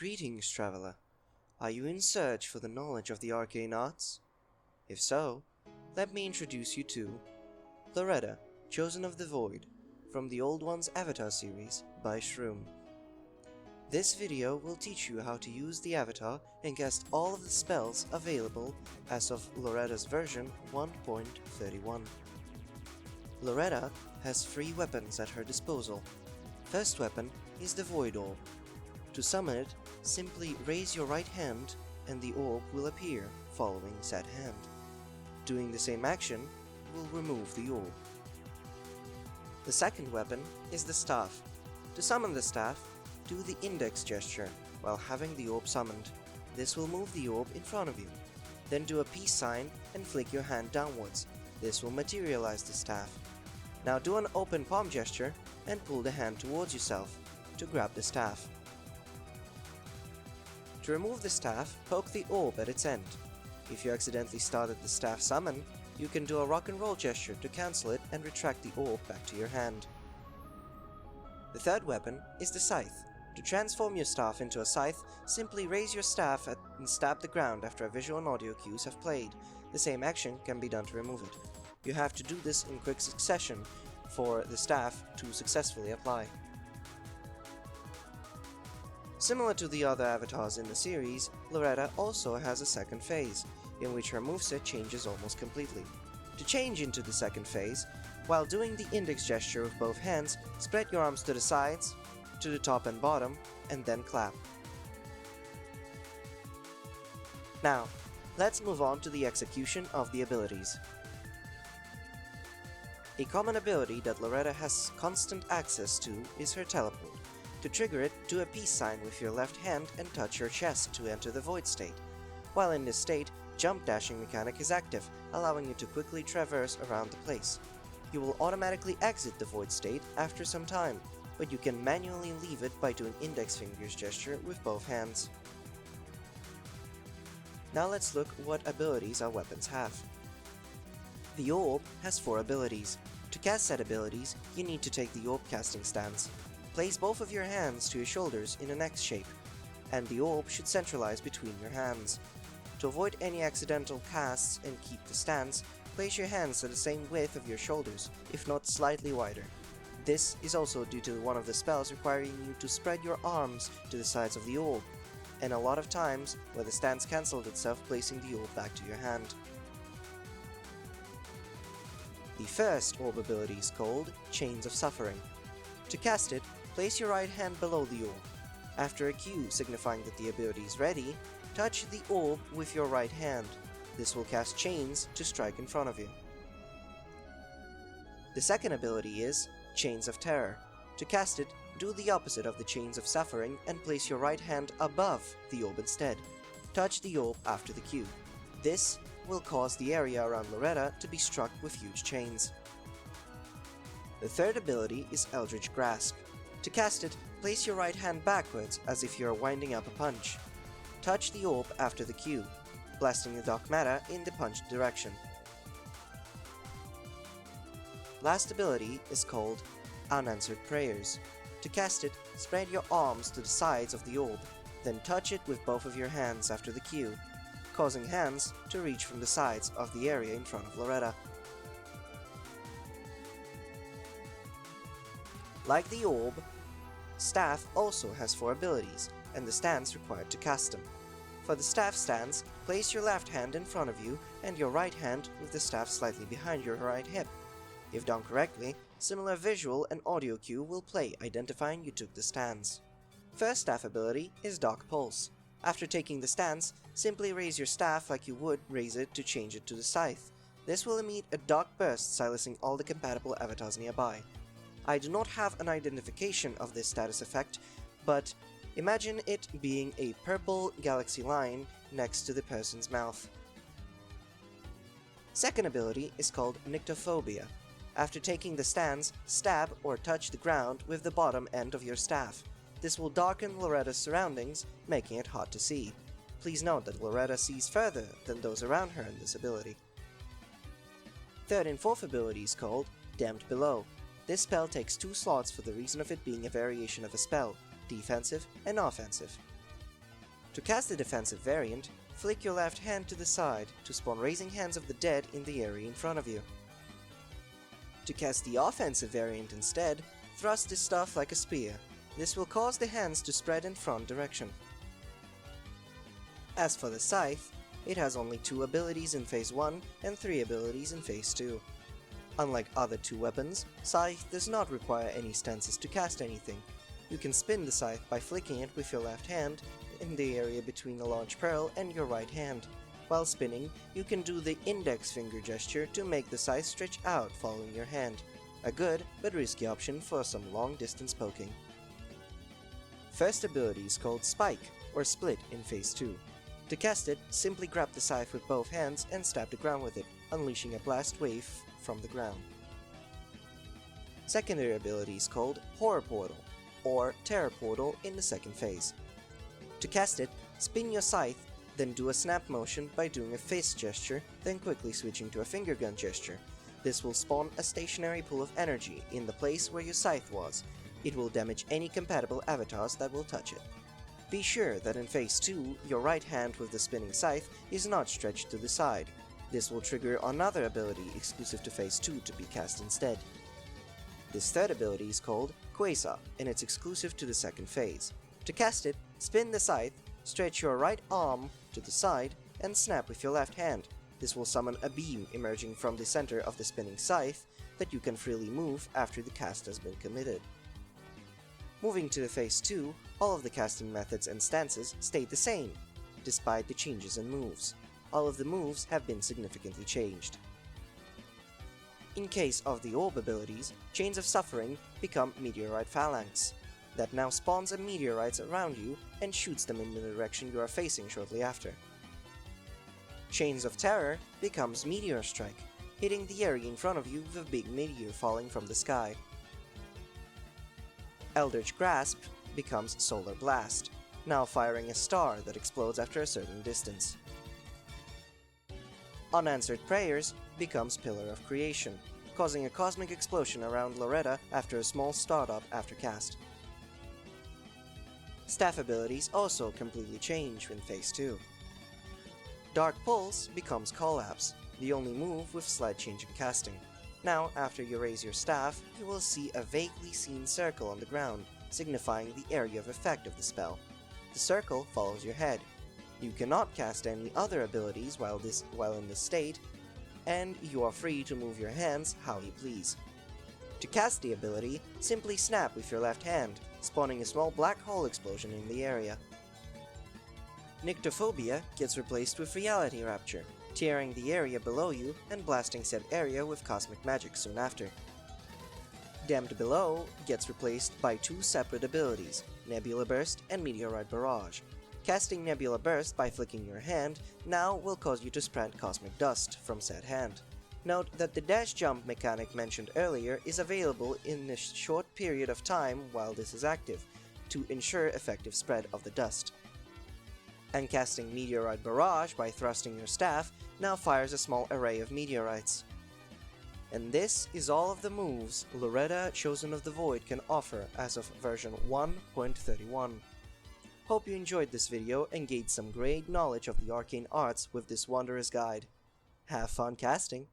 Greetings, traveler. Are you in search for the knowledge of the arcane arts? If so, let me introduce you to Loretta, Chosen of the Void, from the Old Ones Avatar series by Shroom. This video will teach you how to use the avatar and cast all of the spells available as of Loretta's version 1.31. Loretta has 3 weapons at her disposal. First weapon is the Void Orb. To summon it, simply raise your right hand and the orb will appear following said hand. Doing the same action will remove the orb. The second weapon is the staff. To summon the staff, do the index gesture while having the orb summoned. This will move the orb in front of you. Then do a peace sign and flick your hand downwards. This will materialize the staff. Now do an open palm gesture and pull the hand towards yourself to grab the staff. To remove the staff, poke the orb at its end. If you accidentally started the staff summon, you can do a rock and roll gesture to cancel it and retract the orb back to your hand. The third weapon is the scythe. To transform your staff into a scythe, simply raise your staff and stab the ground after a visual and audio cues have played. The same action can be done to remove it. You have to do this in quick succession for the staff to successfully apply. Similar to the other avatars in the series, Loretta also has a second phase, in which her moveset changes almost completely. To change into the second phase, while doing the index gesture with both hands, spread your arms to the sides, to the top and bottom, and then clap. Now, let's move on to the execution of the abilities. A common ability that Loretta has constant access to is her teleport. To trigger it, do a peace sign with your left hand and touch your chest to enter the void state. While in this state, jump dashing mechanic is active, allowing you to quickly traverse around the place. You will automatically exit the void state after some time, but you can manually leave it by doing index fingers gesture with both hands. Now let's look what abilities our weapons have. The orb has 4 abilities. To cast said abilities, you need to take the orb casting stance. Place both of your hands to your shoulders in an X shape, and the orb should centralize between your hands. To avoid any accidental casts and keep the stance, place your hands to the same width of your shoulders, if not slightly wider. This is also due to one of the spells requiring you to spread your arms to the sides of the orb, and a lot of times where the stance cancelled itself placing the orb back to your hand. The first orb ability is called Chains of Suffering. To cast it, place your right hand below the orb. After a cue signifying that the ability is ready, touch the orb with your right hand. This will cast chains to strike in front of you. The second ability is Chains of Terror. To cast it, do the opposite of the Chains of Suffering and place your right hand above the orb instead. Touch the orb after the cue. This will cause the area around Loretta to be struck with huge chains. The third ability is Eldritch Grasp. To cast it, place your right hand backwards as if you are winding up a punch. Touch the orb after the cue, blasting the dark matter in the punch direction. Last ability is called Unanswered Prayers. To cast it, spread your arms to the sides of the orb, then touch it with both of your hands after the cue, causing hands to reach from the sides of the area in front of Loretta. Like the orb, Staff also has 4 abilities, and the stance required to cast them. For the staff stance, place your left hand in front of you and your right hand with the staff slightly behind your right hip. If done correctly, similar visual and audio cue will play identifying you took the stance. First staff ability is Dark Pulse. After taking the stance, simply raise your staff like you would raise it to change it to the scythe. This will emit a dark burst silencing all the compatible avatars nearby. I do not have an identification of this status effect, but imagine it being a purple galaxy line next to the person's mouth. Second ability is called Nyctophobia. After taking the stance, stab or touch the ground with the bottom end of your staff. This will darken Loretta's surroundings, making it hard to see. Please note that Loretta sees further than those around her in this ability. Third and fourth ability is called Damned Below. This spell takes 2 slots for the reason of it being a variation of a spell, defensive and offensive. To cast the defensive variant, flick your left hand to the side to spawn Raising Hands of the Dead in the area in front of you. To cast the offensive variant instead, thrust the staff like a spear. This will cause the hands to spread in front direction. As for the Scythe, it has only 2 abilities in Phase 1 and 3 abilities in Phase 2. Unlike other 2 weapons, Scythe does not require any stances to cast anything. You can spin the Scythe by flicking it with your left hand in the area between the large pearl and your right hand. While spinning, you can do the index finger gesture to make the Scythe stretch out following your hand. A good but risky option for some long distance poking. First ability is called Spike or Split in Phase 2. To cast it, simply grab the Scythe with both hands and stab the ground with it, unleashing a blast wave from the ground. Secondary ability is called Horror Portal or Terror Portal in the second phase. To cast it, spin your Scythe, then do a snap motion by doing a fist gesture, then quickly switching to a finger gun gesture. This will spawn a stationary pool of energy in the place where your Scythe was. It will damage any compatible avatars that will touch it. Be sure that in Phase 2, your right hand with the spinning Scythe is not stretched to the side. This will trigger another ability exclusive to Phase 2 to be cast instead. This third ability is called Quasar, and it's exclusive to the second phase. To cast it, spin the Scythe, stretch your right arm to the side, and snap with your left hand. This will summon a beam emerging from the center of the spinning Scythe that you can freely move after the cast has been committed. Moving to the Phase 2, all of the casting methods and stances stayed the same, despite the changes in moves. All of the moves have been significantly changed. In case of the orb abilities, Chains of Suffering become Meteorite Phalanx, that now spawns meteorites around you and shoots them in the direction you are facing shortly after. Chains of Terror becomes Meteor Strike, hitting the area in front of you with a big meteor falling from the sky. Eldritch Grasp becomes Solar Blast, now firing a star that explodes after a certain distance. Unanswered Prayers becomes Pillar of Creation, causing a cosmic explosion around Loretta after a small startup after cast. Staff abilities also completely change in Phase 2. Dark Pulse becomes Collapse, the only move with slight change in casting. Now, after you raise your staff, you will see a vaguely seen circle on the ground, signifying the area of effect of the spell. The circle follows your head. You cannot cast any other abilities while in this state, and you are free to move your hands how you please. To cast the ability, simply snap with your left hand, spawning a small black hole explosion in the area. Nyctophobia gets replaced with Reality Rapture, tearing the area below you and blasting said area with cosmic magic soon after. Damned Below gets replaced by 2 separate abilities, Nebula Burst and Meteorite Barrage. Casting Nebula Burst by flicking your hand now will cause you to spread cosmic dust from said hand. Note that the dash jump mechanic mentioned earlier is available in a short period of time while this is active, to ensure effective spread of the dust. And casting Meteorite Barrage by thrusting your staff now fires a small array of meteorites. And this is all of the moves Loretta Chosen of the Void can offer as of version 1.31. Hope you enjoyed this video and gained some great knowledge of the arcane arts with this wondrous guide. Have fun casting!